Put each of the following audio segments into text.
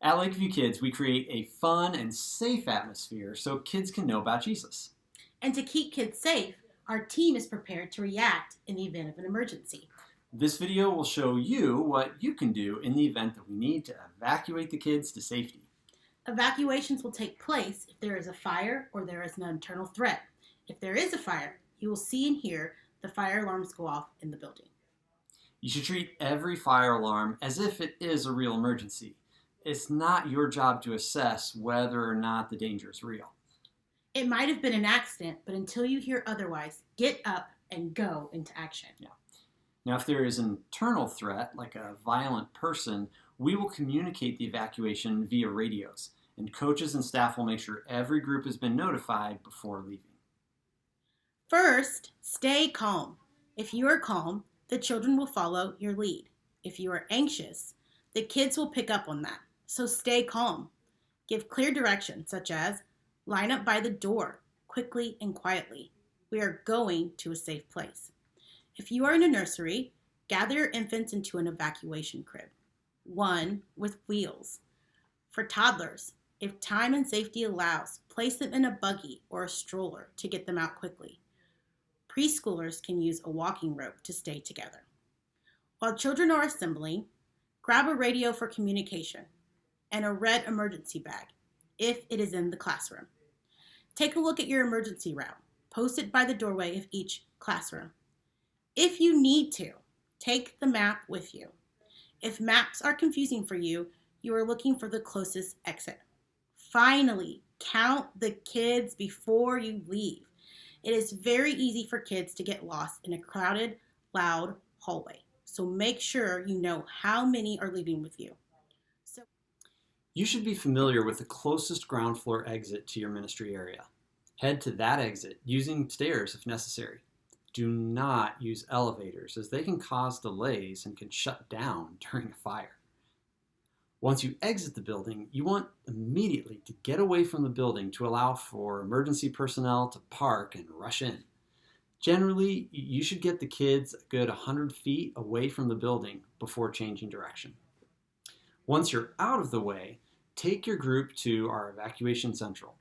At Lakeview Kids, we create a fun and safe atmosphere so kids can know about Jesus. And to keep kids safe, our team is prepared to react in the event of an emergency. This video will show you what you can do in the event that we need to evacuate the kids to safety. Evacuations will take place if there is a fire or there is an internal threat. If there is a fire, you will see and hear the fire alarms go off in the building. You should treat every fire alarm as if it is a real emergency. It's not your job to assess whether or not the danger is real. It might have been an accident, but until you hear otherwise, get up and go into action. Yeah. Now, if there is an internal threat, like a violent person, we will communicate the evacuation via radios, and coaches and staff will make sure every group has been notified before leaving. First, stay calm. If you are calm, the children will follow your lead. If you are anxious, the kids will pick up on that. So stay calm. Give clear direction, such as line up by the door, quickly and quietly. We are going to a safe place. If you are in a nursery, gather your infants into an evacuation crib, one with wheels. For toddlers, if time and safety allows, place them in a buggy or a stroller to get them out quickly. Preschoolers can use a walking rope to stay together. While children are assembling, grab a radio for communication and a red emergency bag if it is in the classroom. Take a look at your emergency route. Post it by the doorway of each classroom. If you need to, take the map with you. If maps are confusing for you, you are looking for the closest exit. Finally, count the kids before you leave. It is very easy for kids to get lost in a crowded, loud hallway. So make sure you know how many are leaving with you. You should be familiar with the closest ground floor exit to your ministry area. Head to that exit using stairs if necessary. Do not use elevators as they can cause delays and can shut down during a fire. Once you exit the building, you want immediately to get away from the building to allow for emergency personnel to park and rush in. Generally, you should get the kids a good 100 feet away from the building before changing direction. Once you're out of the way, take your group to our evacuation central.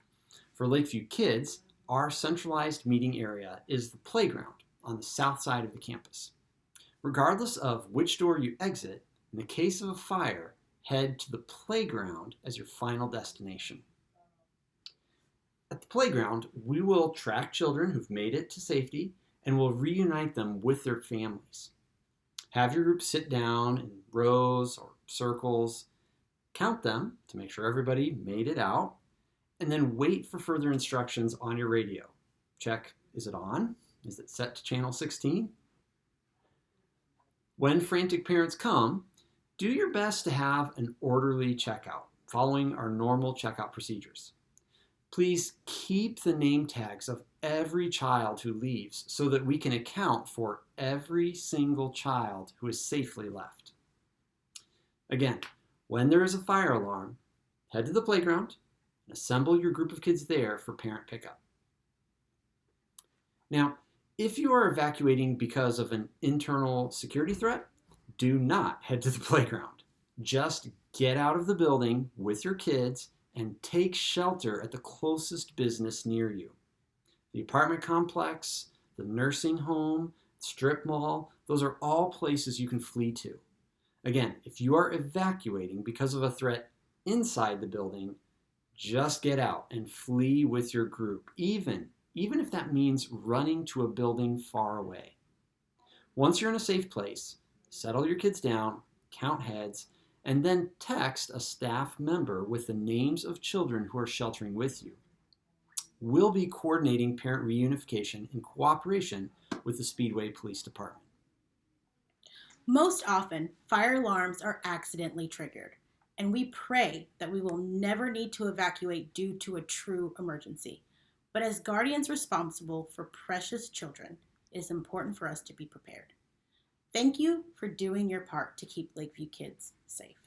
For Lakeview Kids, our centralized meeting area is the playground on the south side of the campus. Regardless of which door you exit, in the case of a fire, head to the playground as your final destination. At the playground, we will track children who've made it to safety and will reunite them with their families. Have your group sit down in rows or circles, count them to make sure everybody made it out, and then wait for further instructions on your radio. Check, is it on? Is it set to channel 16? When frantic parents come, do your best to have an orderly checkout, following our normal checkout procedures. Please keep the name tags of every child who leaves so that we can account for every single child who is safely left. Again, when there is a fire alarm, head to the playground and assemble your group of kids there for parent pickup. Now, if you are evacuating because of an internal security threat, do not head to the playground. Just get out of the building with your kids and take shelter at the closest business near you. The apartment complex, the nursing home, strip mall, those are all places you can flee to. Again, if you are evacuating because of a threat inside the building, just get out and flee with your group, even if that means running to a building far away. Once you're in a safe place, settle your kids down, count heads, and then text a staff member with the names of children who are sheltering with you. We'll be coordinating parent reunification in cooperation with the Speedway Police Department. Most often, fire alarms are accidentally triggered, and we pray that we will never need to evacuate due to a true emergency. But as guardians responsible for precious children, it is important for us to be prepared. Thank you for doing your part to keep Lakeview Kids safe.